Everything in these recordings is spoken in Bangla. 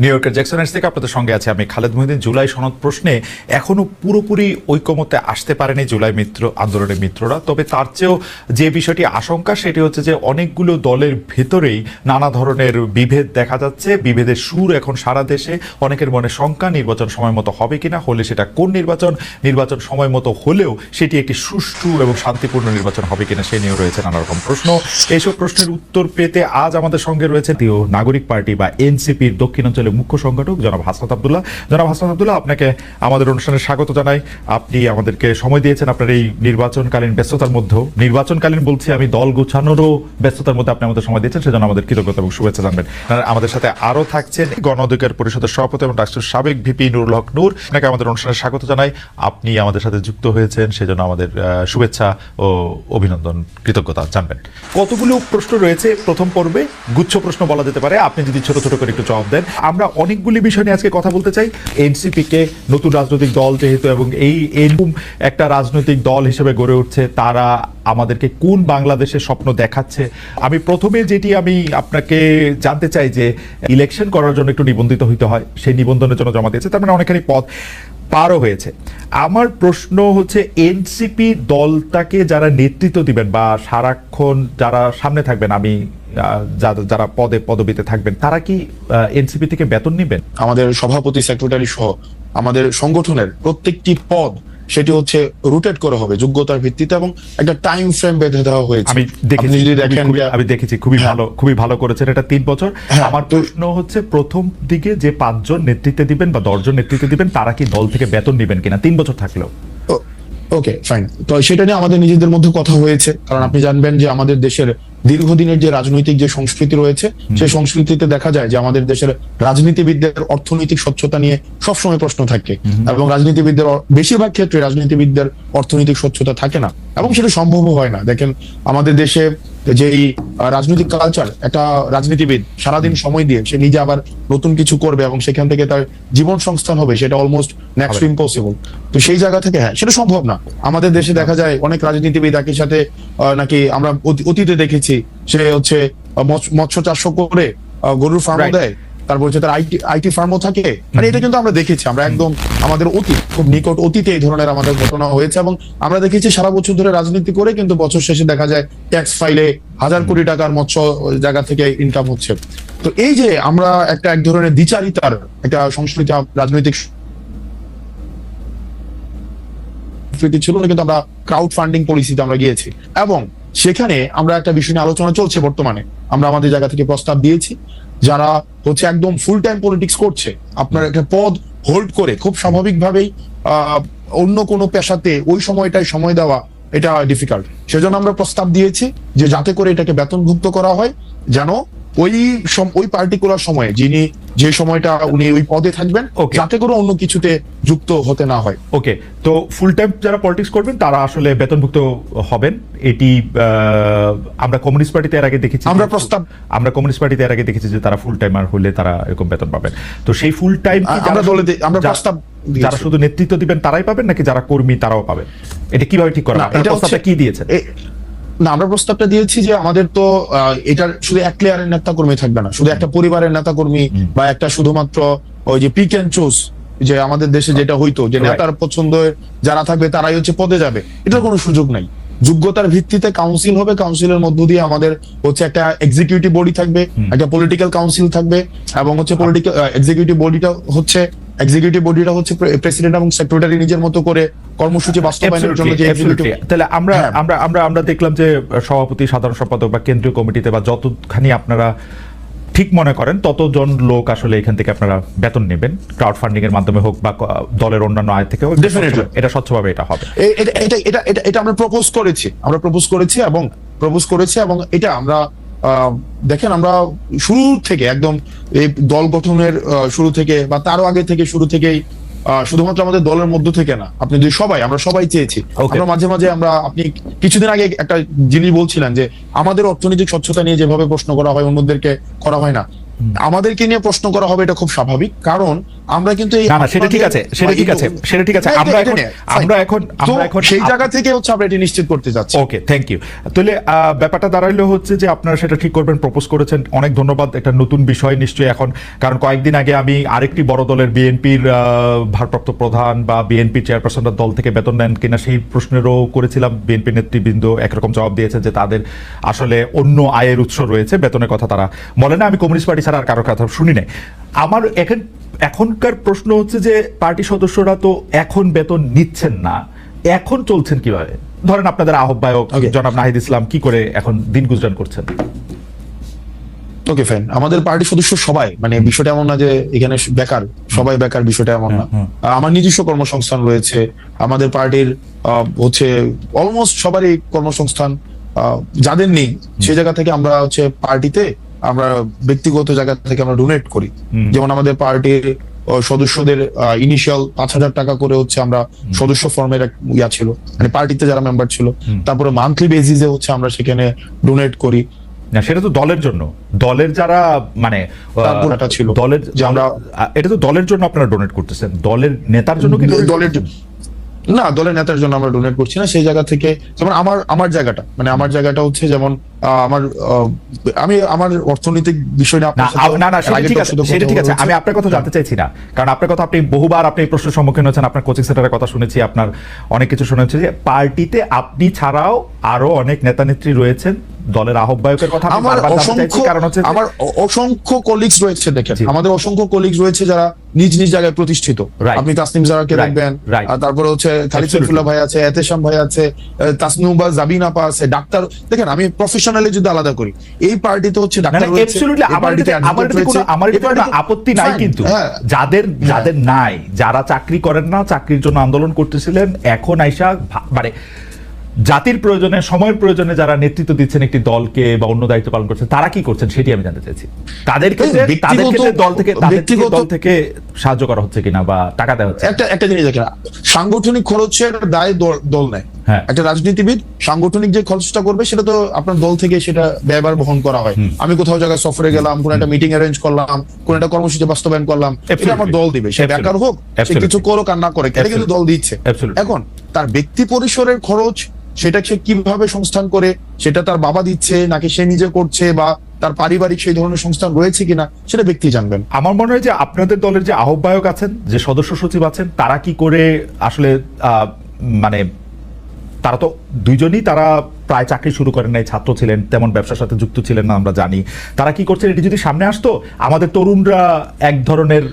নিউ ইয়র্কের জ্যাকসনের থেকে আপনাদের সঙ্গে আছে আমি খালেদ মহিউদ্দিন। জুলাই সনদ প্রশ্নে এখনো পুরোপুরি ঐকমত্যে আসতে পারেনি জুলাই আন্দোলনের মিত্ররা। তবে তার চেয়েও যে বিষয়টি আশঙ্কা সেটি হচ্ছে যে অনেকগুলো দলের ভেতরেই নানা ধরনের বিভেদ দেখা যাচ্ছে। বিভেদের সুর এখন সারা দেশে, অনেকের মনে শঙ্কা নির্বাচন সময় মতো হবে কিনা, হলে সেটা কোন নির্বাচন সময় মতো হলেও সেটি একটি সুষ্ঠু এবং শান্তিপূর্ণ নির্বাচন হবে কিনা সে নিয়েও রয়েছে নানা রকম প্রশ্ন। এইসব প্রশ্নের উত্তর পেতে আজ আমাদের সঙ্গে রয়েছে নাগরিক পার্টি বা এনসিপির দক্ষিণাঞ্চলের মুখ্য সংগঠক জনাব হাসনাত আব্দুল্লাহ। জনাব হাসনাত আব্দুল্লাহ, আপনাকে আমাদের অনুষ্ঠানে স্বাগত জানাই। আপনি আমাদেরকে সময় দিয়েছেন আপনার এই নির্বাচনকালীন ব্যস্ততার মধ্যেও, নির্বাচনকালীন বলছি আমি, দল গোছানোরও ব্যস্ততার মধ্যে আপনি আমাদের সময় দিয়েছেন, সেজন্য আমাদের কৃতজ্ঞতা এবং শুভেচ্ছা জানবেন। আমাদের সাথে আরো থাকছেন গণ অধিকার পরিষদের সভাপতি এবং রাষ্ট্রের সাবেক ভিপি নুরুল হক নূর। আপনাকে আমাদের অনুষ্ঠানে স্বাগত জানাই। আপনি আমাদের সাথে যুক্ত হয়েছেন সেজন্য আমাদের শুভেচ্ছা ও অভিনন্দন, কৃতজ্ঞতা জানবেন। কতগুলো প্রশ্ন রয়েছে প্রথম পর্বে, গুচ্ছ প্রশ্ন বলা যেতে পারে, আপনি যদি ছোট ছোট করে একটু জবাব দেন। আমরা অনেকগুলি বিষয় নিয়ে আজকে কথা বলতে চাই। এনসিপি কে নতুন রাজনৈতিক দল যেহেতু, এবং এরকম একটা রাজনৈতিক দল হিসেবে গড়ে উঠছে, তারা আমাদেরকে কোন বাংলাদেশের স্বপ্ন দেখাচ্ছে। আমি প্রথমে যেটি আমি আপনাকে জানতে চাই যে ইলেকশন করার জন্য একটু নিবন্ধিত হইতে হয়, সেই নিবন্ধনের জন্য জমা দিয়েছে, তার মানে অনেকখানি পথ পারও হয়েছে। আমার প্রশ্ন হচ্ছে এনসিপি দলটাকে যারা নেতৃত্ব দিবেন বা সারাক্ষণ যারা সামনে থাকবেন, আমি যারা পদবিতে থাকবেন, তারা কি এনসিপি থেকে বেতন নেবেন? আমাদের সভাপতি, সেক্রেটারি সহ আমাদের সংগঠনের প্রত্যেকটি পদ সেটি হচ্ছে রুটেট করা হবে যোগ্যতার ভিত্তিতে এবং একটা টাইম ফ্রেম বেঁধে দেওয়া হয়েছে। আমি দেখেছি খুবই ভালো করেছেন এটা 3 বছর। আমার প্রশ্ন হচ্ছে প্রথম দিকে যে 5 জন নেতৃত্বে দিবেন বা 10 জন নেতৃত্বে দিবেন, তারা কি দল থেকে বেতন নেবেন কিনা 3 বছর থাকলেও? ওকে, ফাইন। তো সেটা নিয়ে আমাদের নিজেদের মধ্যে কথা হয়েছে, কারণ আপনি জানবেন যে আমাদের দেশের দীর্ঘদিনের যে রাজনৈতিক যে সংস্কৃতি রয়েছে, সেই সংস্কৃতিতে দেখা যায় যে আমাদের দেশের রাজনীতিবিদদের অর্থনৈতিক স্বচ্ছতা নিয়ে সবসময় প্রশ্ন থাকে, এবং রাজনীতিবিদদের বেশিরভাগ ক্ষেত্রে রাজনীতিবিদদের অর্থনৈতিক স্বচ্ছতা থাকে না, এবং সেটা সম্ভবও হয় না। দেখেন আমাদের দেশে যেই রাজনৈতিক কালচার, একটা রাজনীতিবিদ সারাদিন সময় দিয়ে সে নিজে আবার নতুন কিছু করবে এবং সেখান থেকে তার জীবন সংস্থান হবে, সেটা অলমোস্ট নেক্সট টু ইম্পসিবল। তো সেই জায়গা থেকে সেটা সম্ভব না। আমাদের দেশে দেখা যায় অনেক রাজনীতিবিদ একই সাথে নাকি আমরা অতীতে দেখেছি সে হচ্ছে মৎস্য চাষ করে গরুর ফার্মও দেয়, তারপর হচ্ছে তার আইটি ফার্মও থাকে। মানে এটা কিন্তু আমরা দেখেছি, আমরা একদম আমাদের খুব নিকট অতীতে এই ধরনের আমাদের ঘটনা হয়েছে, এবং আমরা দেখেছি সারা বছর ধরে রাজনীতি করে কিন্তু বছর শেষে দেখা যায় ট্যাক্স ফাইলে 1000 কোটি টাকার মৎস্য জায়গা থেকে ইনকাম হচ্ছে। তো এই যে আমরা এক ধরনের দ্বিচারিতার একটা সংস্কৃতি, রাজনৈতিক সংস্কৃতি ছিল না, কিন্তু আমরা ক্রাউড ফান্ডিং পলিসিতে আমরা গিয়েছি, এবং সেখানে আমরা একটা বিষয় নিয়ে আলোচনা চলছে বর্তমানে। আমরা আমাদের জায়গা থেকে প্রস্তাব দিয়েছি, যারা হচ্ছে একদম ফুল টাইম পলিটিক্স করছে, আপনার একটা পদ হোল্ড করে খুব স্বাভাবিকভাবেই অন্য কোনো পেশাতে ওই সময়টায় সময় দেওয়া এটা ডিফিকাল্ট। সেজন্য আমরা প্রস্তাব দিয়েছি যে যাতে করে এটাকে বেতনভুক্ত করা হয়, যেন ওই পার্টিকুলার সময়ে যিনি যে সময়টা উনি ওই পদে থাকবেন, যাতে করে অন্য কিছুতে যুক্ত হতে না হয়। ওকে, তো ফুল টাইম যারা পলিটিক্স করবেন তারা আসলে বেতনভুক্ত হবেন। এটি আমরা কমিউনিস্ট পার্টিতে এর আগে দেখেছি, যে তারা ফুল টাইমার হলে তারা এরকম বেতন পাবেন। তো সেই ফুল টাইম আমরা প্রস্তাব যারা শুধু নেতৃত্ব দিবেন তারাই পাবেন, নাকি যারা কর্মী তারাও পাবেন? এটা কিভাবে ঠিক করা? প্রস্তাবটা কি দিয়েছেন? না, আমরা প্রস্তাবটা দিয়েছি যে আমাদের তো এটা শুধু এক লেয়ারের নেতা কর্মী থাকবে না, শুধু একটা পরিবারের নেতা কর্মী বা একটা শুধুমাত্র ওই যে পিক এন্ড চুজ, যে আমাদের দেশে যেটা হইতো যে নেতার পছন্দের যারা থাকবে তারাই হচ্ছে পদে যাবে, এটার কোনো সুযোগ নাই। যোগ্যতার ভিত্তিতে কাউন্সিল হবে, কাউন্সিলের মধ্য দিয়ে আমাদের হচ্ছে একটা এক্সিকিউটিভ বডি থাকবে, একটা পলিটিক্যাল কাউন্সিল থাকবে, এবং হচ্ছে এক্সিকিউটিভ বডিটা হচ্ছে প্রেসিডেন্ট এবং সেক্রেটারি নিজের মতো করে কর্মসূচি বাস্তবায়নের জন্য যে তাহলে আমরা দেখলাম যে সভাপতি, সাধারণ সম্পাদক বা কেন্দ্রীয় কমিটিতে বা যতখানি আপনারা ঠিক মনে করেন ততজন লোক আসলে এখান থেকে আপনারা বেতন নেবেন, ক্রাউড ফান্ডিং এর মাধ্যমে হোক বা দলের অন্যান্য আয় থেকে হোক, এটা স্বচ্ছভাবে এটা হবে। এটা আমরা প্রপোজ করেছি এবং এটা আমরা দেখেন আমরা শুরু থেকে একদম এই দল গঠনের শুরু থেকে বা তারও আগে থেকে শুরু থেকেই শুধুমাত্র আমাদের দলের মধ্য থেকে না, আপনি যদি আমরা সবাই চেয়েছি। আমরা মাঝে মাঝে আপনি কিছুদিন আগে একটা জিনিস বলছিলেন যে আমাদের অর্থনৈতিক স্বচ্ছতা নিয়ে যেভাবে প্রশ্ন করা হয় অন্যদেরকে করা হয় না, আমাদেরকে নিয়ে প্রশ্ন করা হবে, এটা খুব স্বাভাবিক, কারণ আমরা কিন্তু এই না সেটা ঠিক আছে, সেটা ঠিক আছে, সেটা ঠিক আছে। আমরা এখন সেই জায়গা থেকে হচ্ছে আমরা এটি নিশ্চিত করতে যাচ্ছি। ওকে, থ্যাংক ইউ। তাহলে ব্যাপারটা দাঁড়াইলো হচ্ছে যে আপনারা সেটা ঠিক করবেন, প্রপোজ করেছেন, অনেক ধন্যবাদ। একটা নতুন বিষয় নিশ্চয়ই এখন, কারণ কয়েকদিন আগে আমি আরেকটি বড় দলের বিএনপির ভারপ্রাপ্ত প্রধান বা বিএনপি চেয়ারপারসনরা দল থেকে বেতন নেন কিনা সেই প্রশ্নেরও করেছিলাম। বিএনপি নেতৃবৃন্দ একরকম জবাব দিয়েছে যে তাদের আসলে অন্য আয়ের উৎস রয়েছে, বেতনের কথা তারা বলে না। আমি কমিউনিস্ট পার্টি ছাড়া আর কারোর কথা শুনি নাই। আমার এখনকার প্রশ্ন হচ্ছে যে পার্টি সদস্যরা তো এখন বেতন নিচ্ছেন না, এখন চলছেন কিভাবে? ধরেন আপনাদের আহ্বায়ক জনাব নাহিদ ইসলাম কি করে এখন দিন গুজরান করছেন? ওকে ফাইন, আমাদের পার্টির সদস্য সবাই, মানে বিষয়টা এমন না যে এখানে বেকার, সবাই বেকার, বিষয়টা এমন না। আমার নিজস্ব কর্মসংস্থান রয়েছে, আমাদের পার্টির হচ্ছে অলমোস্ট সবারই কর্মসংস্থান। যাদের নেই সেই জায়গা থেকে আমরা হচ্ছে পার্টিতে আমরা ব্যক্তিগত জায়গা থেকে আমরা ডোনেট করি। যেমন আমাদের পার্টির সদস্যদের ইনিশিয়াল 5,000 টাকা করে হচ্ছে আমরা সদস্য ফর্মের ইয়া ছিল, মানে পার্টিতে যারা মেম্বার ছিল। তারপরে মান্থলি বেসিসে হচ্ছে আমরা সেখানে ডোনেট করি। না সেটা তো দলের জন্য, দলের যারা মানে এটা ছিল দলের যে আমরা, এটা তো দলের জন্য আপনারা ডোনেট করতেছেন, দলের নেতার জন্য কি? দলের জন্য না, দলের নেতার জন্য আমরা ডোনেট করছি না। সেই জায়গা থেকে যেমন আমার জায়গাটা, মানে আমার জায়গাটা হচ্ছে যেমন আমার অর্থনৈতিক বিষয় না সেটা ঠিক আছে, আমি আপনার কথা জানতে চাইছি না, কারণ আপনার কথা আপনি বহুবার আপনি এই প্রশ্নের সম্মুখীন হয়েছেন, আপনার কোচিং সেন্টারের কথা শুনেছি, আপনার অনেক কিছু শুনেছি যে পার্টিতে আপনি ছাড়াও আরো অনেক নেতা নেত্রী রয়েছেন, দলের আহ্বায়কের কথা আমার অসংখ্য কলিগস রয়েছে। দেখেন আমাদের অসংখ্য কলিগস রয়েছে যারা নিজ নিজ জায়গায় প্রতিষ্ঠিত। আপনি তাসনিম জারাকে দেখবেন, তারপরে হচ্ছে খালিদ সাইফুল্লাহ ভাই আছে, এতেশাম ভাই আছে, তাসনুবা জাবিন আপা আছে, ডাক্তার। দেখেন আমি প্রফেশনালি যদি আলাদা করি, এই পার্টিতে হচ্ছে ডাক্তার রয়েছে, আমার আপত্তি নাই, কিন্তু যাদের নাই, যারা চাকরি করেন না, চাকরির জন্য আন্দোলন করতেছিলেন, এখন আইসা মানে জাতির প্রয়োজনে, সময়ের প্রয়োজনে যারা নেতৃত্ব দিচ্ছেন একটি দলকে বা অন্য দায়িত্ব পালন করছেন, তারা কি করছেন সেটি আমি জানতে চাইছি। তাদেরকে দল থেকে সাহায্য করা হচ্ছে কিনা বা টাকা দেওয়া হচ্ছে? একটা জিনিস দেখেন, সাংগঠনিক খরচের দায় দল নেয়। একটা রাজনীতিবিদ সাংগঠনিক যে খরচটা করবে সেটা তো আপনার দল থেকে সেটা ব্যয়ভার বহন করা হয়। আমি কোথাও জায়গায় সফরে গেলাম, কোন একটা মিটিং অ্যারেঞ্জ করলাম, কোন একটা কর্মসূচি বাস্তবায়ন করলাম, এটা আমার দল দিবে। সে বেকার হোক, সে কিছু করুক আর না করে, এটা কিন্তু দল দিচ্ছে। এখন তার ব্যক্তি পরিসরের খরচ সেটা সে কিভাবে সংস্থান করে, সেটা তার বাবা দিচ্ছে নাকি সে নিজে করছে, বা তার পারিবারিক সেই ধরনের সংস্থান রয়েছে কিনা, সেটা ব্যক্তি জানবেন। আমার মনে হয় যে আপনাদের দলের যে আহ্বায়ক আছেন, যে সদস্য সচিব আছেন, তারা কি করে আসলে মানে তারা তো দুইজনই তারা প্রায় চাকরি শুরু করেন নাই, ছাত্র ছিলেন, তেমন ব্যবসার সাথে যুক্ত ছিলেন না, আমরা জানি। তারা কি করছেন এটি যদি সামনে আসতো, আমাদের তরুণরা এক ধরনের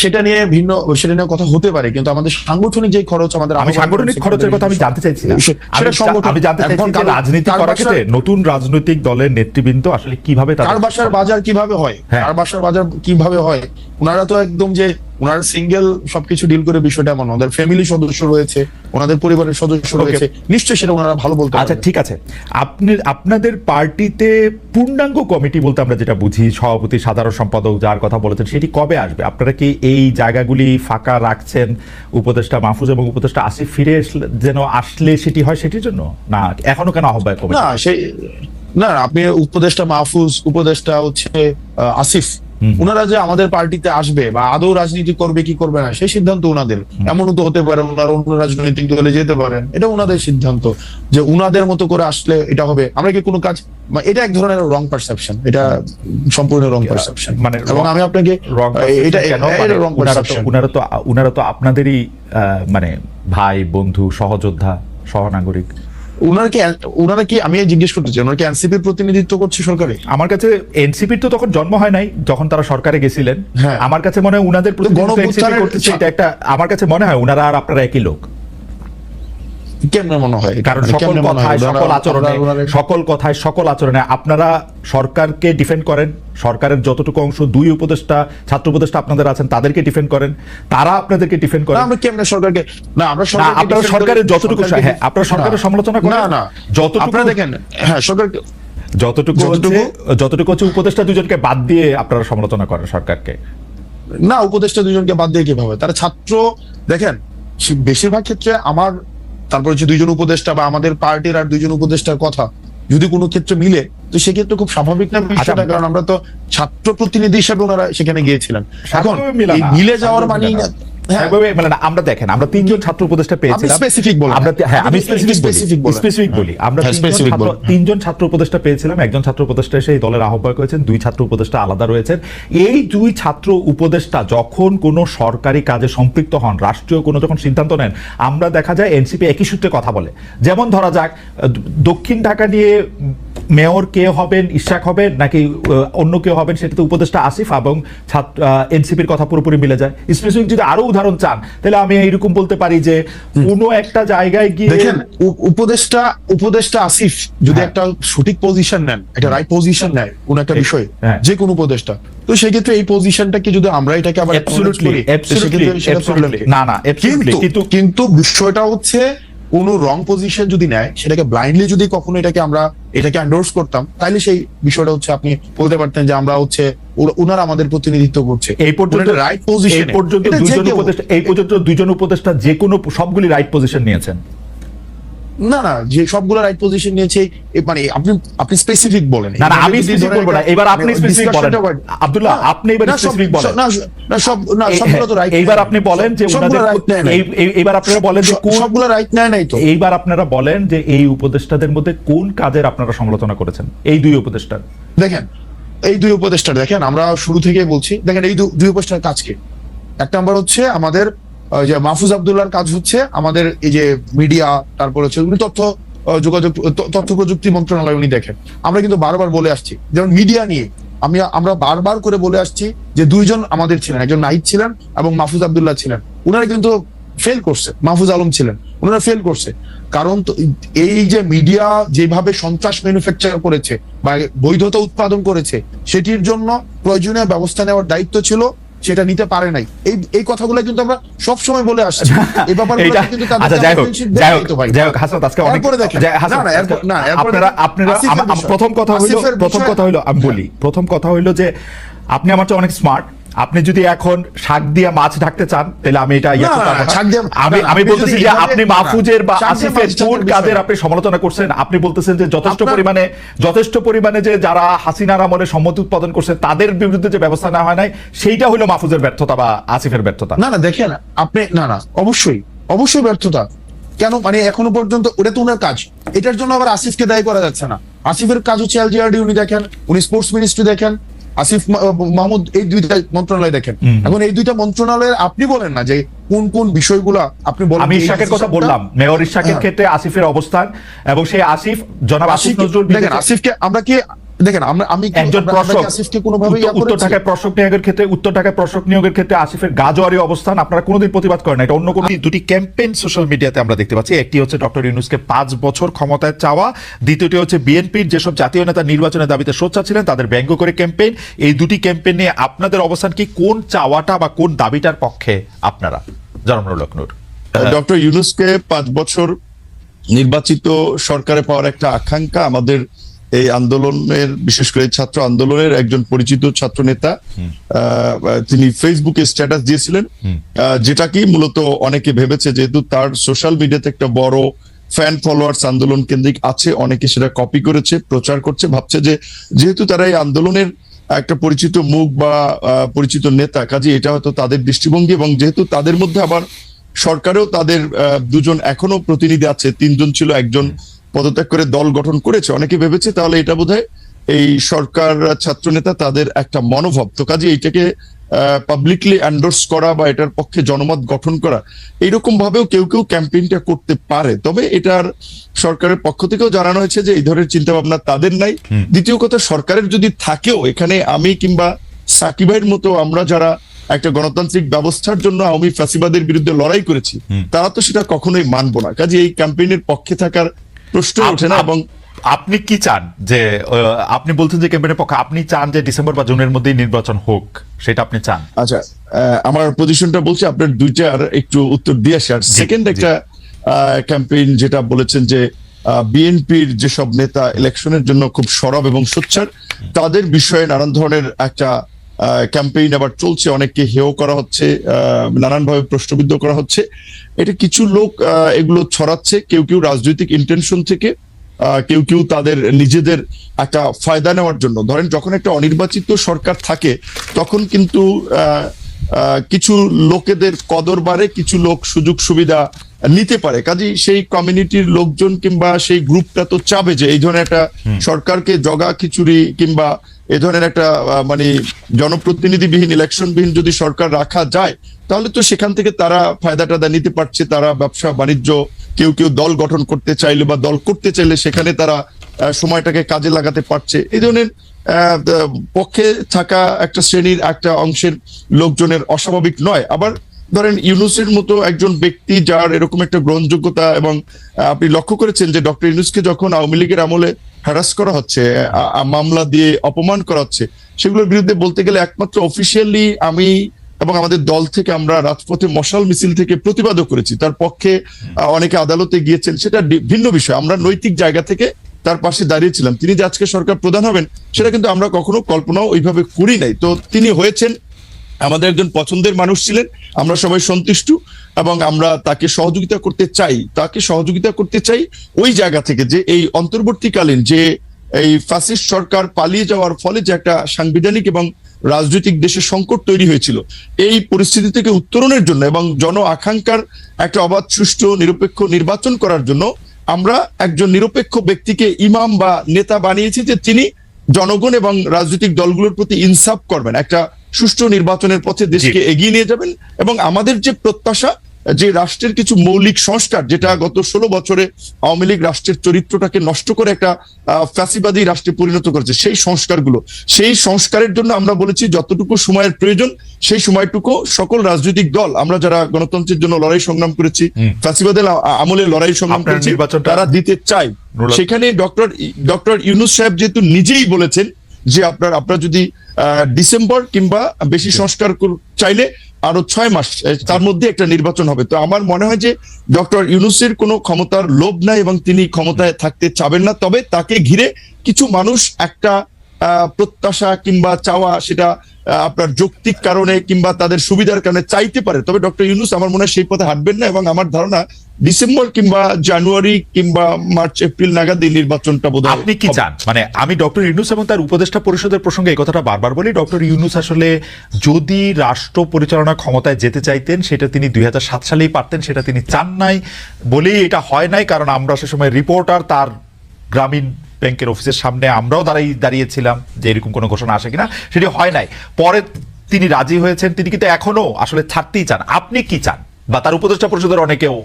সেটা নিয়ে ভিন্ন, সেটা নিয়ে কথা হতে পারে, কিন্তু আমাদের সাংগঠনিক যে খরচ, আমাদের আমি সাংগঠনিক খরচের কথা আমি জানতে চাইছি না, আমি জানতে চাইছি যে রাজনীতি করার ক্ষেত্রে নতুন রাজনৈতিক দলের নেতৃবৃন্দ আসলে কিভাবে কার বাসার বাজার কিভাবে হয়, কার বাসার বাজার কিভাবে হয়। ওনারা তো একদম যে ওনারা সিঙ্গেল সবকিছু ডিল করে বিষয়টা এমন, ওনাদের ফ্যামিলি সদস্য রয়েছে, ওনাদের পরিবারের সদস্য রয়েছে, নিশ্চয়ই সেটা ওনারা ভালো বলতে। আচ্ছা ঠিক আছে, আপনাদের পার্টিতে পূর্ণাঙ্গ কমিটি বলতে আমরা যেটা বুঝি, সভাপতি, সাধারণ সম্পাদক যার কথা বলেছেন, সেটি কবে আসবে? আপনারা কি এই জায়গাগুলি ফাঁকা রাখছেন উপদেষ্টা মাহফুজ এবং উপদেষ্টা আসিফ ফিরে যেন আসলে সেটি হয়, সেটির জন্য? না এখনো কেন আহ্বায়ক কমিটি? না আপনি উপদেষ্টা মাহফুজ, উপদেষ্টা হচ্ছে আসিফ, ওনারা যে আমাদের পার্টিতে আসবে বা আদৌ রাজনীতি করবে কি করবে না সেই সিদ্ধান্ত ওনাদের। এমনও তো হতে পারে ওনারা অন্য রাজনৈতিক দলে যেতে পারেন, এটা ওনাদের সিদ্ধান্ত, যে ওনাদের মতো করে আসলে এটা হবে। আমরা কি কোনো কাজ, এটা এক ধরনের রং পারসেপশন, এটা সম্পূর্ণ রং পারসেপশন। মানে এবং আমি আপনাকে এটা রং পারসেপশন, ওনারা তো আপনাদেরই মানে ভাই, বন্ধু, সহযোদ্ধা, সহনাগরিক। ওনারা কি, আমি জিজ্ঞেস করতে চাই, ওনারা কি এনসিপির প্রতিনিধিত্ব করছে সরকারে? আমার কাছে এনসিপির তো তখন জন্ম হয় নাই যখন তারা সরকারে গেছিলেন। আমার কাছে মনে হয় ওনাদের প্রতিনিধিত্ব করতেছে, এটা একটা, আমার কাছে মনে হয় ওনারা আর আপনারা একই লোক। কেমনে মনে হয়? কারণ সকল কথায় সকল আচরণে আপনারা সরকারকে ডিফেন্ড করেন, সরকারের যতটুকু অংশ দুই উপদেষ্টা, ছাত্র উপদেষ্টা আপনাদের আছেন, তাদেরকে ডিফেন্ড করেন, তারা আপনাদেরকে ডিফেন্ড করেন। আমরা কেমনে সরকারকে, না আমরা আপনারা সরকারের যতটুকু, হ্যাঁ আপনারা সরকারের সমালোচনা করেন, না যতটুকু দেখেন, হ্যাঁ সরকার যতটুকু হচ্ছে উপদেষ্টা দুজনকে বাদ দিয়ে আপনারা সমালোচনা করেন সরকারকে। না উপদেষ্টা দুজনকে বাদ দিয়ে কিভাবে? তারা ছাত্র, দেখেন বেশিরভাগ ক্ষেত্রে তারপর হচ্ছে দুইজন উপদেষ্টা বা আমাদের পার্টির আর দুইজন উপদেষ্টার কথা যদি কোনো ক্ষেত্রে মিলে, তো সেক্ষেত্রে খুব স্বাভাবিক না বিষয়টা, কারণ আমরা তো ছাত্র প্রতিনিধি হিসেবে ওনারা সেখানে গিয়েছিলেন। এখন এই মিলে যাওয়ার মানে আমরা দেখেন, আমরা তিনজন ছাত্র উপদেষ্টা পেয়েছিলাম। তিনজন ছাত্র উপদেষ্টা পেয়েছিলাম। একজন ছাত্র উপদেষ্টা এসে এই দলের আহ্বায়ক হয়েছেন, দুই ছাত্র উপদেষ্টা আলাদা রয়েছেন। এই দুই ছাত্র উপদেষ্টা যখন কোনো সরকারি কাজে সম্পৃক্ত হন, রাষ্ট্রীয় কোনো যখন সিদ্ধান্ত নেন, আমরা দেখা যায় এনসিপি একই সূত্রে কথা বলে। যেমন ধরা যাক, দক্ষিণ ঢাকা নিয়ে মেয়র কে হবেন, ইশাক হবেন নাকি অন্য কেউ হবেন, সেটাতে উপদেষ্টা আসিফ এবং এনসিপির কথা পুরোপুরি মিলে যায়। স্পেসিফিক যদি আরো উদাহরণ চান, তাহলে আমি এইরকম বলতে পারি যে কোনো একটা জায়গায় গিয়ে দেখেন, উপদেষ্টা আসিফ যদি একটা সঠিক পজিশন নেন, একটা রাইট পজিশন নেয় কোন একটা বিষয়ে, যে কোনো উপদেষ্টা, তো সেক্ষেত্রে এই পজিশনটাকে যদি আমরা এটাকে আবার কিন্তু বিষয়টা হচ্ছে কোন রং পজিশন যদি নেয়, সেটাকে ব্লাইন্ডলি যদি কখনো এটাকে এন্ডোর্স করতাম, তাহলে সেই বিষয়টা হচ্ছে আপনি বলতে পারতেন যে আমরা হচ্ছে ওনারা আমাদের প্রতিনিধিত্ব করছে। এই পর্যন্ত রাইট পজিশন, এই পর্যন্ত দুইজন উপদেষ্টা যে কোনো সবগুলি রাইট পজিশন নিয়েছেন। না, যে সবগুলো রাইট পজিশন নিয়েছে, মানে আপনি স্পেসিফিক বলেন। না, আমি স্পেসিফিক বলবো না, এবার আপনি স্পেসিফিক বলেন আব্দুল্লাহ, আপনি এবার স্পেসিফিক বলেন। না সবগুলো তো রাইট। এইবার আপনি বলেন যে এইবার আপনারা বলেন যে সবগুলো রাইট নাই তো। এইবার আপনারা বলেন যে এই উপদেষ্টাদের মধ্যে কোন কাজের আপনারা সমালোচনা করেছেন, এই দুই উপদেষ্টার? দেখেন, এই দুই উপদেষ্টার দেখেন, আমরা শুরু থেকে বলছি, দেখেন এই দুই উপদেষ্টার কাজকে, এক নাম্বার হচ্ছে আমাদের যে মাহফুজ আব্দুল্লাহর কাজ হচ্ছে আমাদের এই যে মিডিয়া, তারপর হচ্ছে তথ্য প্রযুক্তি মন্ত্রণালয় উনি দেখেন। আমরা কিন্তু বারবার বলে আসছি, যেমন মিডিয়া নিয়ে আমরা বারবার করে বলে আসছি যে দুইজন আমাদের ছিলেন, একজন নাহিদ ছিলেন এবং মাহফুজ আব্দুল্লাহ ছিলেন। উনারা কিন্তু ফেল করছে, মাহফুজ আলম ছিলেন, ওনারা ফেল করছে। কারণ এই যে মিডিয়া যেভাবে সন্ত্রাস ম্যানুফ্যাকচার করেছে বা বৈধতা উৎপাদন করেছে, সেটির জন্য প্রয়োজনীয় ব্যবস্থা নেওয়ার দায়িত্ব ছিল, সেটা নিতে পারে নাই। এই কথাগুলো কিন্তু আমরা সব সময় বলে আসছি। এই ব্যাপারগুলো কিন্তু প্রথম কথা হইলো যে আপনি আমার চেয়ে অনেক স্মার্ট। আপনি যদি এখন শাক দিয়ে মাছ ঢাকতে চান, তাহলে আমি এটা আমি বলতেছি যে আপনি মাহফুজের বা আসিফের কোন কাজের আপনি সমালোচনা করছেন? আপনি বলতেছেন যে যথেষ্ট পরিমাণে যে যারা হাসিনার আমলে সম্মতি উৎপাদন করছে তাদের বিরুদ্ধে যে ব্যবস্থা নেওয়া হয় নাই, সেইটা হলো মাহফুজের ব্যর্থতা বা আসিফের ব্যর্থতা। না দেখেন আপনি, না অবশ্যই ব্যর্থতা। কেন? মানে এখনো পর্যন্ত ওটা তো ওনার কাজ, এটার জন্য আবার আসিফকে দায়ী করা যাচ্ছে না। আসিফের কাজ হচ্ছে এলজিআরডি উনি দেখেন, উনি স্পোর্টস মিনিস্ট্রি দেখেন, আসিফ মাহমুদ এই দুইটা মন্ত্রণালয় দেখেন। এখন এই দুইটা মন্ত্রণালয়ের আপনি বলেন না যে কোন বিষয়গুলো আপনি বলেন। আমি ইশাকের কথা বললাম, মেয়র ইশাকের ক্ষেত্রে আসিফের অবস্থান, এবং সেই আসিফ জনাব আসিফ নজরুল, দেখেন আসিফকে আমরা কি দেখেন, আমি একজন উত্তর ঢাকায় প্রশাসক নিয়োগের ক্ষেত্রে আসিফের গাজোয়ারি অবস্থান আপনারা কোনোদিন প্রতিবাদ করেন না। এটা অন্য কোনো দুটি ক্যাম্পেইন সোশ্যাল মিডিয়াতে আমরা দেখতে পাচ্ছি। একটি হচ্ছে ডক্টর ইউনূসকে 5 বছর ক্ষমতায় চাওয়া, দ্বিতীয়টি হচ্ছে বিএনপির যেসব জাতীয় নেতা নির্বাচনের দাবিতে সোচ্চার ছিলেন তাদের ব্যঙ্গ করে ক্যাম্পেইন। এই দুটি ক্যাম্পেইন নিয়ে আপনাদের অবস্থান কি? কোন চাওয়াটা বা কোন দাবিটার পক্ষে আপনারা? জনাব লক্ষ্ণৌর। ডক্টর ইউনূসকে 5 বছর নির্বাচিত সরকারে পাওয়ার একটা আকাঙ্ক্ষা আমাদের এই আন্দোলনের, বিশেষ করে ছাত্র আন্দোলনের একজন পরিচিত ছাত্র নেতা তিনি ফেসবুকে স্ট্যাটাস দিয়েছিলেন, যেটা কি মূলত অনেকে ভেবেছে যেহেতু তার সোশ্যাল মিডিয়াতে একটা বড় ফ্যান ফলোয়ার্স আন্দোলন কেন্দ্রিক আছে, অনেকে সেটা কপি করেছে, প্রচার করছে, ভাবছে যে যেহেতু তারা এই আন্দোলনের একটা পরিচিত মুখ বা পরিচিত নেতা, কাজে এটা হয়তো তাদের দৃষ্টিভঙ্গি, এবং যেহেতু তাদের মধ্যে আবার সরকারেও তাদের দুজন এখনো প্রতিনিধি আছে, 3 জন ছিল, একজন পদত্যাগ করে দল গঠন করেছে, অনেকে ভেবেছে তাহলে এটা বোধহয় এই সরকার ছাত্র নেতা তাদের একটা মনোভাব, তো কাজে এইটাকে পাবলিকলি এন্ডোর্স করা বা এটার পক্ষে জনমত গঠন করা, এইরকম ভাবেও কেউ ক্যাম্পেইনটা করতে পারে। তবে এটার সরকারের পক্ষ থেকেও জানানো হয়েছে যে এই ধরনের চিন্তা ভাবনা তাদের নাই। দ্বিতীয় কথা, সরকারের যদি থাকেও, এখানে আমি কিংবা সাকিবের মতো আমরা যারা একটা গণতান্ত্রিক ব্যবস্থার জন্য আওয়ামী ফ্যাসিবাদের বিরুদ্ধে লড়াই করেছি, তারা তো সেটা কখনোই মানবো না। কাজে এই ক্যাম্পেইনের পক্ষে থাকার প্রশ্ন ওঠে না। এবং আপনি কি চান যে, আপনি বলছেন যে ক্যাম্পেইনের পক্ষে, আপনি চান যে ডিসেম্বর বা জুনের মধ্যেই নির্বাচন হোক, সেটা আপনি চান? আচ্ছা, আমার পজিশনটা বলছি, আপনার দুইটার একটু উত্তর দিয়ে আসে। আর সেকেন্ড একটা ক্যাম্পেইন যেটা বলেছেন যে বিএনপির যেসব নেতা ইলেকশনের জন্য খুব সরব এবং সোচ্চার, তাদের বিষয়ে নানান ধরনের একটা ক্যাম্পেইন আবার চলছে, অনেককে হেয় করা হচ্ছে, নানানভাবে প্রশ্নবিদ্ধ করা হচ্ছে। এটা কিছু লোক এগুলো ছড়াচ্ছে, কেউ রাজনৈতিক ইন্টেনশন থেকে, কেউ কেউ তাদের নিজেদের একটা ফায়দা নেওয়ার জন্য, ধরেন যখন একটা অনির্বাচিত সরকার থাকে তখন কিন্তু কিছু লোকেদের কদর বাড়ে, কিছু লোক সুযোগ সুবিধা নিতে পারে। কাজেই সেই কমিউনিটির লোকজন কিংবা সেই গ্রুপটা তো চাবে যে এই ধরনের একটা সরকারকে জগা খিচুড়ি কিংবা এই ধরনের একটা মানে জনপ্রতিনিধিবিহীন ইলেকশনবিহীন যদি সরকার রাখা যায় তাহলে তো সেখান থেকে তারা ফায়দা টায়দা নিতে পারছে, তারা ব্যবসা বাণিজ্য, কেউ কেউ দল গঠন করতে চাইলে বা দল করতে চাইলে সেখানে তারা সময়টাকে কাজে লাগাতে পারছে। এই ধরনের পক্ষে থাকা একটা শ্রেণীর একটা অংশের লোকজনের অস্বাভাবিক নয়। আবার ধরেন ইউনূসের মতো একজন ব্যক্তি যার এরকম একটা গ্রহণযোগ্যতা, এবং আপনি লক্ষ্য করেছেন যে ডক্টর ইউনূসকে যখন আওয়ামী লীগের আমলে হ্যারাস করা হচ্ছে, মামলা দিয়ে অপমান করা হচ্ছে, সেগুলোর বিরুদ্ধে বলতে গেলে একমাত্র অফিসিয়ালি আমি এবং আমাদের দল থেকে আমরা রাজপথে মশাল মিছিল থেকে প্রতিবাদও করেছি। তার পক্ষে অনেকে আদালতে গিয়েছেন, সেটা ভিন্ন বিষয়। আমরা নৈতিক জায়গা থেকে তার পাশে দাঁড়িয়েছিলাম। তিনি যে আজকে সরকার প্রধান হবেন সেটা কিন্তু আমরা কখনো কল্পনাও ওইভাবে করি নাই। তো তিনি হয়েছেন, আমাদের একজন পছন্দের মানুষ ছিলেন, আমরা সবাই সন্তুষ্ট এবং আমরা তাকে সহযোগিতা করতে চাই ওই জায়গা থেকে যে এই অন্তর্বর্তীকালীন যে এই ফ্যাসিস্ট সরকার পালিয়ে যাওয়ার ফলে যে একটা সাংবিধানিক এবং রাজনৈতিক দেশে সংকট তৈরি হয়েছিল, এই পরিস্থিতি থেকে উত্তরণের জন্য এবং জন আকাঙ্ক্ষার একটা অবাধ সুষ্ঠু নিরপেক্ষ নির্বাচন করার জন্য আমরা একজন নিরপেক্ষ ব্যক্তিকে ইমাম বা নেতা বানিয়েছি যে তিনি জনগণ এবং রাজনৈতিক দলগুলোর প্রতি ইনসাফ করবেন, একটা সুষ্ঠু নির্বাচনের পথে দেশকে এগিয়ে নিয়ে যাবেন। এবং আমাদের যে প্রত্যাশা যে রাষ্ট্রের কিছু মৌলিক সংস্কার, যেটা গত 16 বছরে আওয়ামী লীগ রাষ্ট্রের চরিত্রটাকে নষ্ট করে একটা ফ্যাসিবাদী রাষ্ট্রে পরিণত করেছে, সেই সংস্কারের জন্য আমরা বলেছি যতটুকু সময়ের প্রয়োজন সেই সময়টুকু সকল রাজনৈতিক দল, আমরা যারা গণতন্ত্রের জন্য লড়াই সংগ্রাম করেছি, ফ্যাসিবাদের আমলে লড়াই সংগ্রাম করেছি, তারা দিতে চাই। সেখানে ডক্টর ইউনূস সাহেব যেহেতু নিজেই বলেছেন যে আপনারা যদি ডিসেম্বর কিংবা বেশি সংস্কার চাইলে আরো 6 মাস তার মধ্যে একটা নির্বাচন হবে। তো আমার মনে হয় যে ডক্টর ইউনূসের কোনো ক্ষমতার লোভ নাই এবং তিনি ক্ষমতায় থাকতে চাবেন না। তবে তাকে ঘিরে কিছু মানুষ একটা প্রত্যাশা কিংবা চাওয়া, সেটা আপনার যৌক্তিক কারণে কিংবা তাদের সুবিধার কারণে চাইতে পারে। তবে ডক্টর ইউনূস আমার মনে হয় সেই পথে হাঁটবেন না, এবং আমার ধারণা ডিসেম্বর কিংবা জানুয়ারি কিংবা মার্চ এপ্রিল নাগাদ এই নির্বাচনটা বোধহয়। আপনি কি চান? মানে আমি ডক্টর ইউনূস এবং তার উপদেষ্টা পরিষদের প্রসঙ্গে এই কথাটা বারবার বলি, ডক্টর ইউনূস আসলে যদি রাষ্ট্র পরিচালনা ক্ষমতায় যেতে চাইতেন সেটা তিনি 2007 সালেই পারতেন, সেটা তিনি চান নাই বলেই এটা হয় নাই। কারণ আমরা সে সময় রিপোর্টার তার গ্রামীণ ব্যাংকের অফিসের সামনে আমরাও দাঁড়িয়েছিলাম যে এরকম কোনো ঘোষণা আসে কিনা, সেটি হয় নাই। পরে তিনি রাজি হয়েছেন, তিনি কিন্তু এখনো আসলে ছাড়তেই চান। আপনি কি চান, বা তার উপদেষ্টা পরিষদের অনেকেও?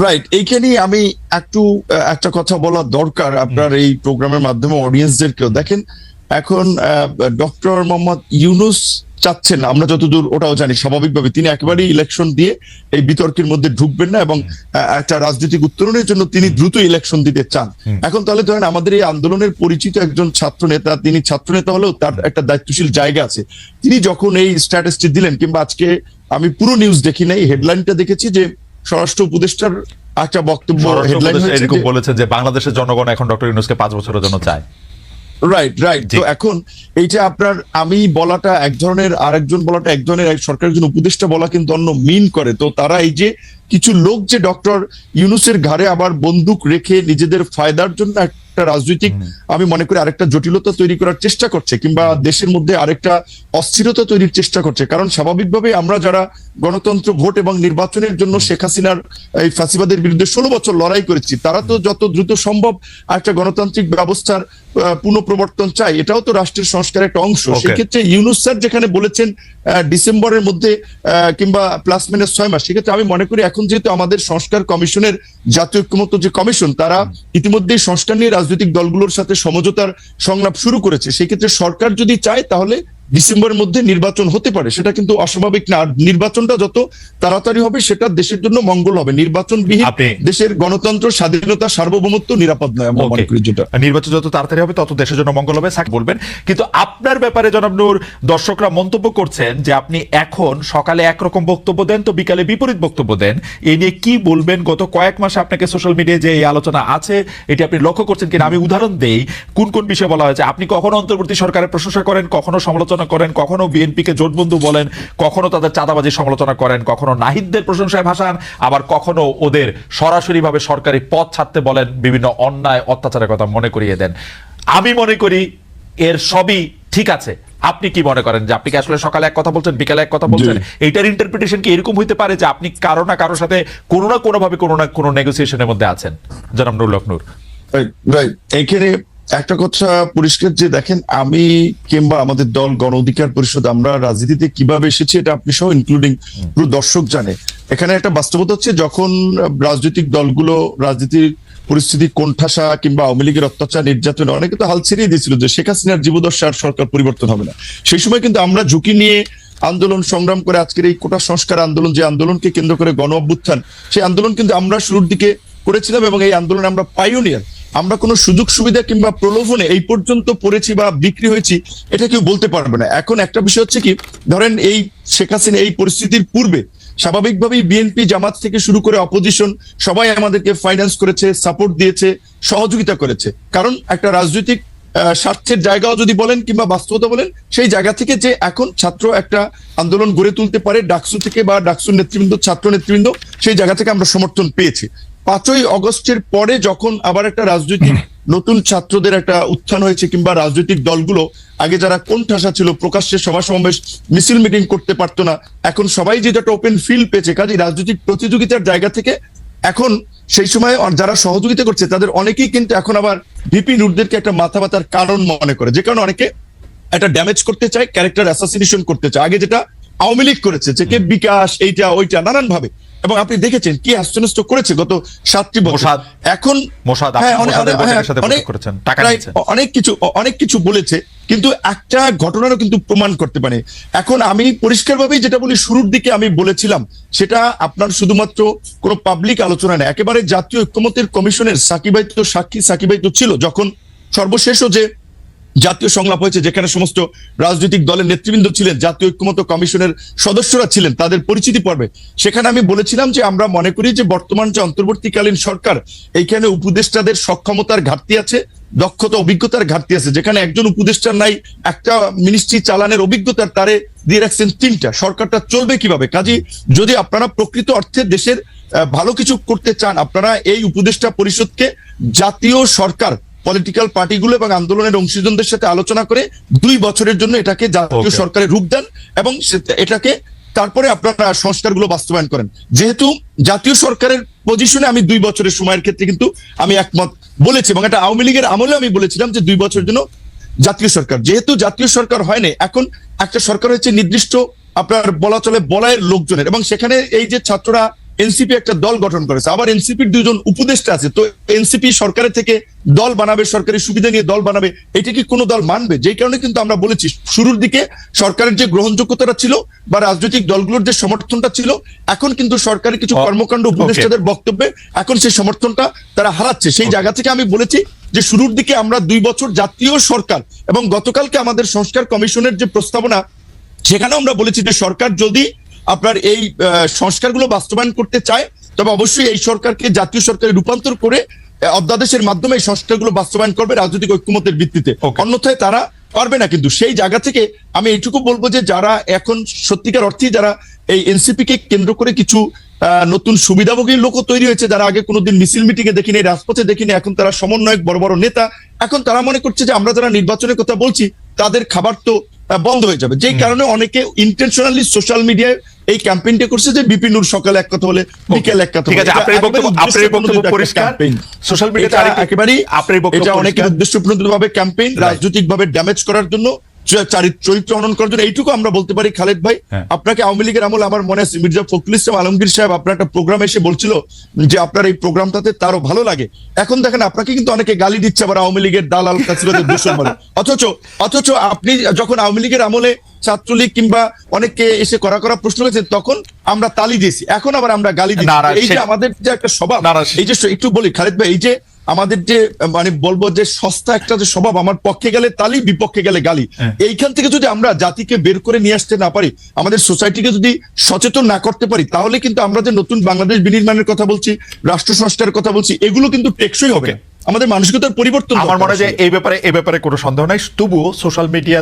রাইট, এইখানেই আমি একটা কথা বলা দরকার আপনার এই প্রোগ্রামের মাধ্যমে অডিয়েন্সদেরকেও। দেখেন, এখন ডক্টর মোহাম্মদ ইউনূস চাচ্ছেন, আমরা যতদূর ওটাও জানি, স্বাভাবিকভাবে তিনি একেবারেই ইলেকশন দিয়ে এই বিতর্কের মধ্যে ঢুকবেন না এবং একটা রাজনৈতিক উত্তরণের জন্য তিনি দ্রুত ইলেকশন দিতে চান। এখন তাহলে ধরেন আমাদের এই আন্দোলনের পরিচিত একজন ছাত্র নেতা, তিনি ছাত্র নেতা হলেও তার একটা দায়িত্বশীল জায়গা আছে, তিনি যখন এই স্ট্যাটাসটি দিলেন, কিংবা আজকে আমি পুরো নিউজ দেখি নাই, হেডলাইনটা দেখেছি যে স্বরাষ্ট্র উপদেষ্টার একটা বক্তব্য হেডলাইন এরকম বলেছে যে বাংলাদেশের জনগণ এখন ডক্টর ইউনূসকে 5 বছরের জন্য চায়। রাইট। তো এখন এইটা আপনার আমি বলাটা এক ধরনের, আরেকজন বলাটা এক ধরনের, সরকারের একজন উপদেষ্টা বলা কিন্তু অন্য মিন করে। তো তারা এই যে কিছু লোক যে ডক্টর ইউনূসের ঘাড়ে আবার বন্দুক রেখে নিজেদের ফায়দার জন্য একটা রাজনৈতিক, আমি মনে করি আরেকটা জটিলতা তৈরি করার চেষ্টা করছে, কিংবা দেশের মধ্যে আরেকটা অস্থিরতা তৈরির চেষ্টা করছে। কারণ স্বাভাবিকভাবে আমরা যারা গণতন্ত্র, ভোট এবং নির্বাচনের জন্য শেখ হাসিনার এই ফ্যাসিবাদের বিরুদ্ধে 16 বছর লড়াই করেছি, তারা তো যত দ্রুত সম্ভব একটা গণতান্ত্রিক ব্যবস্থার পুনঃপ্রবর্তন চাই, এটাও তো রাষ্ট্রের সংস্কারের একটা অংশ। সেক্ষেত্রে ইউনূস স্যার যেখানে বলেছেন ডিসেম্বরের মধ্যে কিংবা প্লাস মাইনাস 6 মাস, সেক্ষেত্রে আমি মনে করি এখন যেহেতু আমাদের সংস্কার কমিশনের জাতীয় ঐক্যমত্য যে কমিশন, তারা ইতিমধ্যেই সংস্কার নিয়ে রাজনৈতিক দলগুলোর সাথে সমঝোতার সংলাপ শুরু করেছে। সেক্ষেত্রে সরকার যদি চায় তাহলে ডিসেম্বরের মধ্যে নির্বাচন হতে পারে, সেটা কিন্তু অস্বাভাবিক না। আর নির্বাচনটা যত তাড়াতাড়ি হবে সেটা দেশের জন্য মঙ্গল হবে। নির্বাচনবিহীন দেশের গণতন্ত্র, স্বাধীনতা, সার্বভৌমত্ব নিরাপদ নয়। আমরা মনে করি যেটা নির্বাচন যত তাড়াতাড়ি হবে তত দেশের জন্য মঙ্গল হবে। বলবেন, কিন্তু আপনার ব্যাপারে জনাব নূর, দর্শকরা মন্তব্য করছেন যে আপনি এখন সকালে একরকম বক্তব্য দেন তো বিকালে বিপরীত বক্তব্য দেন, এ নিয়ে কি বলবেন? গত কয়েক মাসে আপনাকে সোশ্যাল মিডিয়ায় যে এই আলোচনা আছে এটি আপনি লক্ষ্য করছেন কিনা? আমি উদাহরণ দেই কোন কোন বিষয়ে বলা হয়েছে। আপনি কখনো অন্তর্বর্তী সরকারের প্রশংসা করেন, কখনো সমালোচনা সমালোচনা করেন, কখনো বিএনপিকে জোটবন্ধু বলেন, কখনো তাদের চাঁদাবাজির সমালোচনা করেন, কখনো নাহিদদের প্রশংসায় ভাসান, আবার কখনো ওদের সরাসরিভাবে সরকারি পদ ছাড়তে বলেন, বিভিন্ন অন্যায় অত্যাচারের কথা মনে করিয়ে দেন। আমি মনে করি এর সবই ঠিক আছে। আপনি কি মনে করেন যে আপনি কি আসলে সকালে এক কথা বলছেন, বিকালে এক কথা বলছেন? এইটার ইন্টারপ্রিটেশন কি এরকম হইতে পারে যে আপনি কারো না কারোর সাথে কোনো না কোনো ভাবে কোনো না কোনো নেগোসিয়েশনের মধ্যে আছেন? জনাব নুরুল হক নূর। রাইট, এইখানে একটা কথা পরিষ্কার যে দেখেন, আমি কিংবা আমাদের দল গণ অধিকার পরিষদ আমরা রাজনীতিতে কিভাবে এসেছি এটা আপনি সহ ইনক্লুডিং পুরো দর্শক জানে। এখানে একটা বাস্তবতা হচ্ছে, যখন রাজনৈতিক দলগুলো রাজনীতির পরিস্থিতি কোণঠাসা কিংবা আওয়ামী লীগের অত্যাচার নির্যাতন, অনেকে তো হাল ছেড়েই দিয়েছিল যে শেখ হাসিনার জীবদশা আর সরকার পরিবর্তন হবে না। সেই সময় কিন্তু আমরা ঝুঁকি নিয়ে আন্দোলন সংগ্রাম করে আজকের এই কোটা সংস্কার আন্দোলন, যে আন্দোলনকে কেন্দ্র করে গণ অভ্যুত্থান, সেই আন্দোলন কিন্তু আমরা শুরুর দিকে করেছিলাম এবং এই আন্দোলনে আমরা পাইওনিয়ার। আমরা কোনো সুযোগ সুবিধা কিংবা প্রলোভনে এই পর্যন্ত পড়েছি বা বিক্রি হয়েছি এটা কেউ বলতে পারবে না। এখন একটা বিষয় হচ্ছে কি, ধরেন এই শেখ হাসিনা এই পরিস্থিতির পূর্বে স্বাভাবিকভাবেই বিএনপি জামাত থেকে শুরু করে অপোজিশন সবাই আমাদেরকে ফাইন্যান্স করেছে, সাপোর্ট দিয়েছে, সহযোগিতা করেছে। কারণ একটা রাজনৈতিক স্বার্থের জায়গাও যদি বলেন কিংবা বাস্তবতা বলেন, সেই জায়গা থেকে যে এখন ছাত্র একটা আন্দোলন গড়ে তুলতে পারে ডাকসু থেকে বা ডাকসুর নেতৃবৃন্দ, ছাত্র নেতৃবৃন্দ, সেই জায়গা থেকে আমরা সমর্থন পেয়েছি। 5ই অগস্টের পরে যখন আবার একটা রাজনৈতিক নতুন ছাত্রদের একটা উত্থান হয়েছে, কিংবা রাজনৈতিক দলগুলো আগে যারা কোণঠাসা ছিল, প্রকাশ্যে সভা সমাবেশ মিছিল মিটিং করতে পারতো না, এখন সবাই যে একটা ওপেন ফিল্ড পেয়েছে, কাজে রাজনৈতিক প্রতিযোগিতার জায়গা থেকে এখন সেই সময় যারা সহযোগিতা করছে তাদের অনেকেই কিন্তু এখন আবার ভিপি নূরদেরকে একটা মাথা ব্যথার কারণ মনে করে, যে কারণে অনেকে একটা ড্যামেজ করতে চায়, ক্যারেক্টার অ্যাসাসিনেশন করতে চায়। আগে যেটা আওয়ামী লীগ করেছে, যে কে বিকাশ এইটা ওইটা নানান ভাবে, এবং আপনি দেখেছেন কি হাস্যনষ্ট করেছে গত 7টি বছর। এখন অনেক কিছু বলেছে, কিন্তু একটা ঘটনারও কিন্তু প্রমাণ করতে পারে। এখন আমি পরিষ্কারভাবেই যেটা বলি, শুরুর দিকে আমি বলেছিলাম, সেটা আপনার শুধুমাত্র কোনো পাবলিক আলোচনা নেই, একেবারে জাতীয় ঐক্যমত্যের কমিশনের সাকিবাই তো সাক্ষী, সাকিবাই তো ছিল যখন সর্বশেষও যে জাতীয় সংলাপ হয়েছে, যেখানে সমস্ত রাজনৈতিক দলের নেতৃবৃন্দ ছিলেন, জাতীয় ঐক্যমত্য কমিশনের সদস্যরা ছিলেন, তাদের পরিচিতি পর্বে সেখানে আমি বলেছিলাম যে আমরা মনে করি যে বর্তমান যে অন্তর্বর্তীকালীন সরকার, এইখানে উপদেষ্টাদের সক্ষমতার ঘাটতি আছে, দক্ষতা অভিজ্ঞতার ঘাটতি আছে। যেখানে একজন উপদেষ্টার নাই একটা মিনিস্ট্রি চালানোর অভিজ্ঞতার, তারে দিয়ে রাখছেন 3টা, সরকারটা চলবে কিভাবে? কাজে যদি আপনারা প্রকৃত অর্থে দেশের ভালো কিছু করতে চান, আপনারা এই উপদেষ্টা পরিষদকে জাতীয় সরকার, পলিটিক্যাল পার্টিগুলো এবং আন্দোলনের অংশীজনদের সাথে আলোচনা করে 2 বছরের জন্য এটাকে জাতীয় সরকারের রূপ দেন এবং এটাকে তারপরে আপনারা সংস্কারগুলো বাস্তবায়ন করেন। যেহেতু জাতীয় সরকারের পজিশনে আমি 2 বছরের সময়ের ক্ষেত্রে কিন্তু আমি একমত বলেছি, এবং এটা আওয়ামী লীগের আমলে আমি বলেছিলাম যে 2 বছরের জন্য জাতীয় সরকার। যেহেতু জাতীয় সরকার হয় না, এখন একটা সরকার হচ্ছে নির্দিষ্ট আপনার বলা চলে বলয়ের লোকজনের, এবং সেখানে এই যে ছাত্ররা এনসিপি একটা দল গঠন করেছে, আবার এনসিপির 2 জন উপদেষ্টা আছে, তো এনসিপি সরকারের থেকে দল বানাবে, সরকারি সুবিধা নিয়ে দল বানাবে, এটা কি কোনো দল মানবে? যেই কারণে কিন্তু আমরা বলেছি শুরুর দিকে সরকারের যে গ্রহণযোগ্যতাটা ছিল বা রাজনৈতিক দলগুলোর যে সমর্থনটা ছিল, এখন কিন্তু সরকারের কিছু কর্মকাণ্ড উপদেষ্টাদের বক্তব্যে এখন সেই সমর্থনটা তারা হারাচ্ছে। সেই জায়গা থেকে আমি বলেছি যে শুরুর দিকে আমরা 2 বছর জাতীয় সরকার, এবং গতকালকে আমাদের সংস্কার কমিশনের যে প্রস্তাবনা, সেখানেও আমরা বলেছি যে সরকার যদি আপনার এই সংস্কারগুলো বাস্তবায়ন করতে চায়, তবে অবশ্যই এই সরকারকে জাতীয় সরকারে রূপান্তর করে অধ্যাদেশের মাধ্যমে এই সংস্কারগুলো বাস্তবায়ন করবে রাজনৈতিক ঐক্যমত্যের ভিত্তিতে, অন্যথায় তারা পারবে না। কিন্তু সেই জায়গা থেকে আমি এইটুকু বলবো যে যারা এখন সত্যিকার অর্থে যারা এই এনসিপি কে কেন্দ্র করে কিছু নতুন সুবিধাভোগী লোকও তৈরি হয়েছে, যারা আগে কোনোদিন মিছিল মিটিং এ দেখিনি, রাজপথে দেখিনি, এখন তারা সমন্বয়ক, বড় বড় নেতা, এখন তারা মনে করছে যে আমরা যারা নির্বাচনের কথা বলছি তাদের খাবার তো বন্ধ হয়ে যাবে। যেই কারণে অনেকে ইন্টেনশনালি সোশ্যাল মিডিয়ায় এই ক্যাম্পেইনটা করছে যে বিপি নূর সকালে এক কথা বলে বিকেল এক কথা বলে। আপনার বক্তব্য পরিষ্কার, সোশ্যাল মিডিয়াতে একেবারেই এটা অনেকের উদ্দেশ্যপ্রণোদিতভাবে ক্যাম্পেইন, রাজনৈতিকভাবে ড্যামেজ করার জন্য, চরিত্র হনন করার জন্য। এইটুকু আমরা বলতে পারি। খালেদ ভাই, আপনাকে আওয়ামী লীগের আমল আমার মনে আছে, মির্জা ফখরুল ইসলাম আলমগীর সাহেব আপনার একটা প্রোগ্রাম এসে বলছিল যে আপনার এই প্রোগ্রামটাতে তারও ভালো লাগে। এখন দেখেন আপনাকে কিন্তু অনেকে গালি দিচ্ছে, আবার আওয়ামী লীগের দালাল কাছিবাদের দূষণ বলে। অথচ আপনি যখন আওয়ামী লীগের আমলে ছাত্রলীগ কিংবা অনেককে এসে করা প্রশ্ন করেছে, তখন আমরা তালি দিয়েছি, এখন আবার আমরা গালি দিচ্ছি। এই যে আমাদের যে একটা স্বভাব, এই যে একটু বলি খালেদ ভাই, এই যে আমাদের যে মানে বলবো যে সস্তা একটা যে স্বভাব, আমার পক্ষে গেলে তালি, বিপক্ষে গেলে গালি, এইখান থেকে যদি আমরা জাতিকে বের করে নিয়ে আসতে না পারি, আমাদের সোসাইটিকে যদি সচেতন না করতে পারি, তাহলে কিন্তু আমরা যে নতুন বাংলাদেশ বিনির্মাণের কথা বলছি, রাষ্ট্র সংস্কারের কথা বলছি, এগুলো কিন্তু টেকসই হবে। আমাদের মানসিকতার পরিবর্তন। আমার মনে হয় যে এই ব্যাপারে কোনো সন্দেহ নাই। তবুও সোশ্যাল মিডিয়া